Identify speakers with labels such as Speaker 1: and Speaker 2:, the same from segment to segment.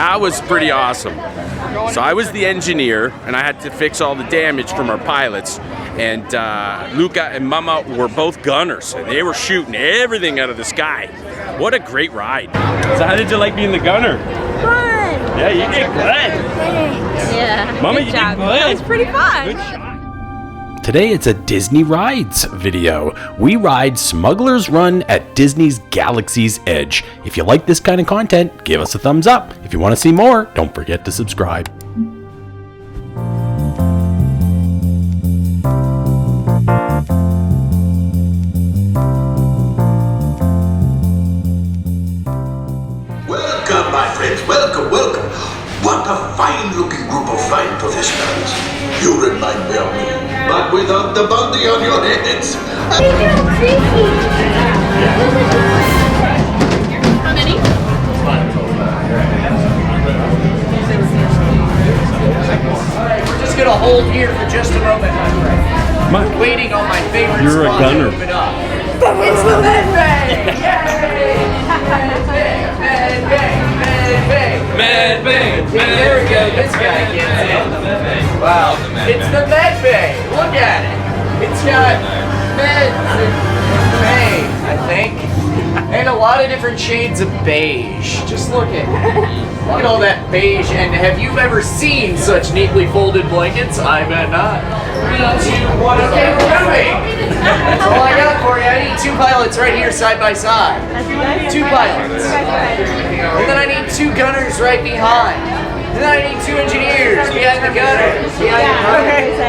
Speaker 1: That was pretty awesome. So I was the engineer, and I had to fix all the damage from our pilots. And Luca and Mama were both gunners, and they were shooting everything out of the sky. What a great ride. So how did you like being the gunner?
Speaker 2: Fun!
Speaker 1: Yeah, you did good.
Speaker 2: Yeah,
Speaker 1: Mama,
Speaker 2: good
Speaker 1: you
Speaker 2: job.
Speaker 1: did good.
Speaker 2: That was pretty fun.
Speaker 1: Good shot.
Speaker 3: Today it's a Disney Rides video. We ride Smuggler's Run at Disney's Galaxy's Edge. If you like this kind of content, give us a thumbs up. If you want to see more, don't forget to subscribe.
Speaker 4: Welcome, my friends, welcome, welcome. What a fine-looking group of flying professionals. You remind me of me, but without the bounty on your heads.
Speaker 2: How many?
Speaker 5: We're just gonna hold here for just a moment, my friend. Waiting on my favorite
Speaker 1: You're a
Speaker 5: spot
Speaker 1: gunner.
Speaker 5: to open up. It's the med bay! Yay! Med bay! There we go, this guy gets it. Wow, it's the med bay! Look at it! It's got meds and bay, I think. And a lot of different shades of beige. Just look at all that beige. And have you ever seen such neatly folded blankets? I bet not. Okay, we're moving. That's all I got for you. I need 2 pilots right here side by side. 2 pilots. And then I need 2 gunners right behind. And then I need 2 engineers behind the gunners. Behind the pilots.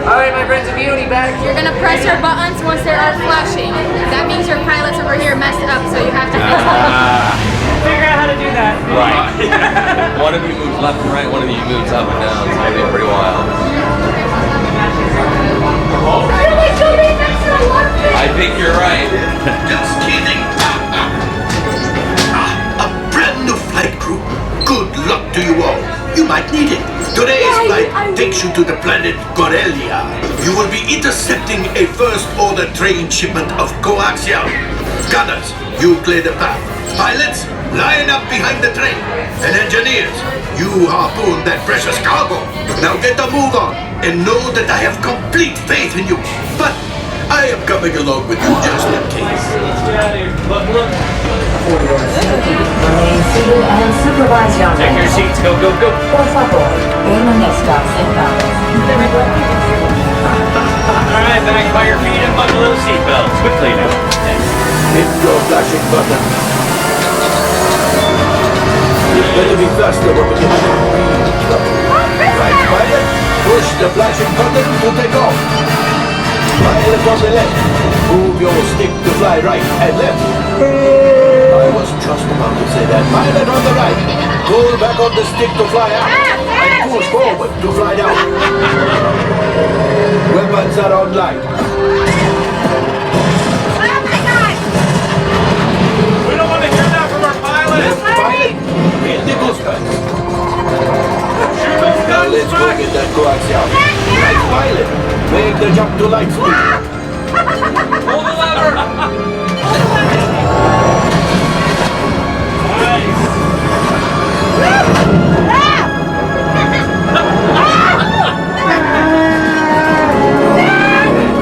Speaker 5: All right, my friends, Avioni back.
Speaker 2: You're gonna press your buttons once they're all flashing. That means your pilots over here messed up, so you have to fix them.
Speaker 5: Figure out how to do that.
Speaker 6: Right. One of you moves left and right, one of you moves up and down. It's gonna be pretty wild. I think you're right.
Speaker 4: Just kidding. A brand new flight crew. Good luck to you all. You might need it. Today's flight takes you to the planet 𝐂𝐴𝐻𝐻𝐸. You will be intercepting a first-order train shipment of coaxium. Gunners, you clear the path. Pilots, line up behind the train. And engineers, you harpoon that precious cargo. Now get a move on and know that I have complete faith in you. But I am coming along with you just in case.
Speaker 5: Take your seats. Go, go, go. All right, back by your feet and buckle those seatbelts. Quickly now.
Speaker 4: Hit your flashing button. You better be faster when we get right, pilot, push the flashing button to take off. Pilot on the left, move your stick to fly right and left. I was just about to say that. Pilot on the right, pull back on the stick to fly out and push forward to fly down. Weapons are online.
Speaker 5: We don't want to hear that from our pilot.
Speaker 4: Left pilot, hit the booster.
Speaker 5: Shoot those
Speaker 4: Now
Speaker 5: guns
Speaker 4: let's go
Speaker 5: back.
Speaker 4: get that coaxium. Right pilot, make the jump to light speed.
Speaker 5: Pull the lever.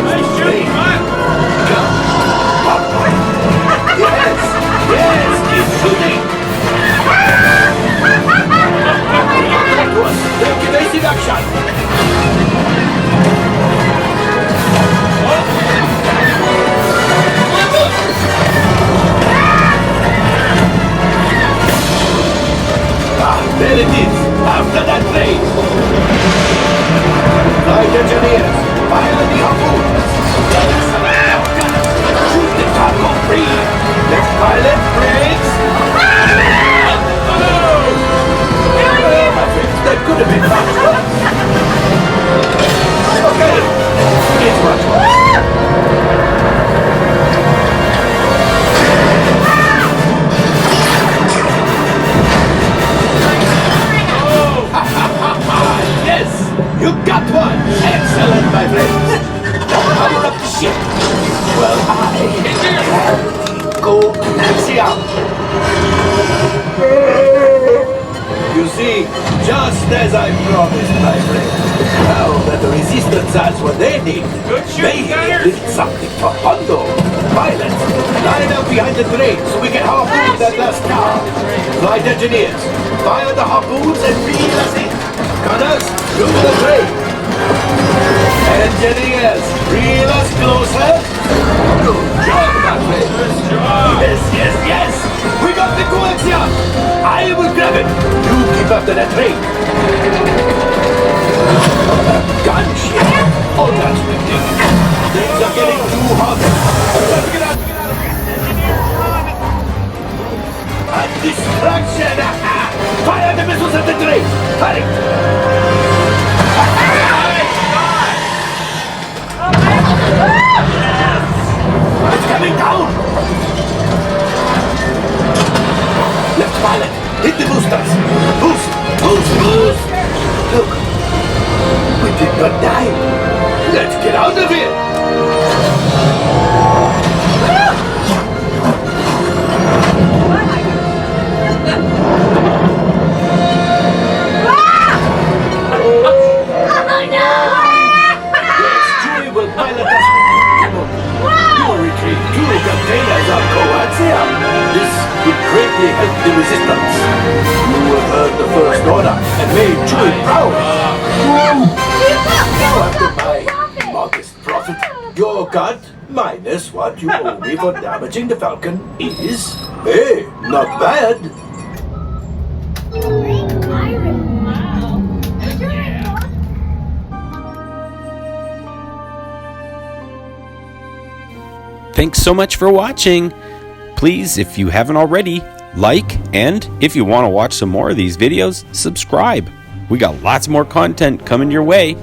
Speaker 5: Nice shooting, man.
Speaker 4: Yes, keep shooting. Evasive action. There it is, after that race. Flight engineers, fire the harpoon. Shoot the cargo free. Left pilot, brakes. My friends, that could have been faster. Okay, it's much more. Yes, you got one. Excellent, my friends. Just as I promised, my friend. Now that the resistance has what they need, they did something for Hondo. Pilots, line up behind the train so we can harpoon that last car. Flight engineers, fire the harpoons and reel us in. Gunners, look for the train. Engineers, reel us closer. Good job, my friend. Yes, yes, yes. We got the 𝐂𝐴T𝐚𝐩𝐭𝐞𝐫𝐬. I will grab it. You keep after that train. Gunship. Oh, that's ridiculous. Things are getting too hot. Let's get out. A distraction. Fire the missiles at the train. Hurry. It's coming down. Left pilot, hit the boosters. Boost, boost, boost. Look, we did not die. Let's get out of here. Yes, Chewie will pilot us. You will retrieve 2 containers of 𝐂𝐴T𝐚𝐩𝐭𝐞𝐫𝐬. This would greatly help the resistance. You have heard the first order and made Chewie proud. After my modest profit, your cut minus what you owe me for damaging the Falcon is, hey, not bad.
Speaker 3: Thanks so much for watching. Please, if you haven't already, like, and if you want to watch some more of these videos, subscribe. We got lots more content coming your way.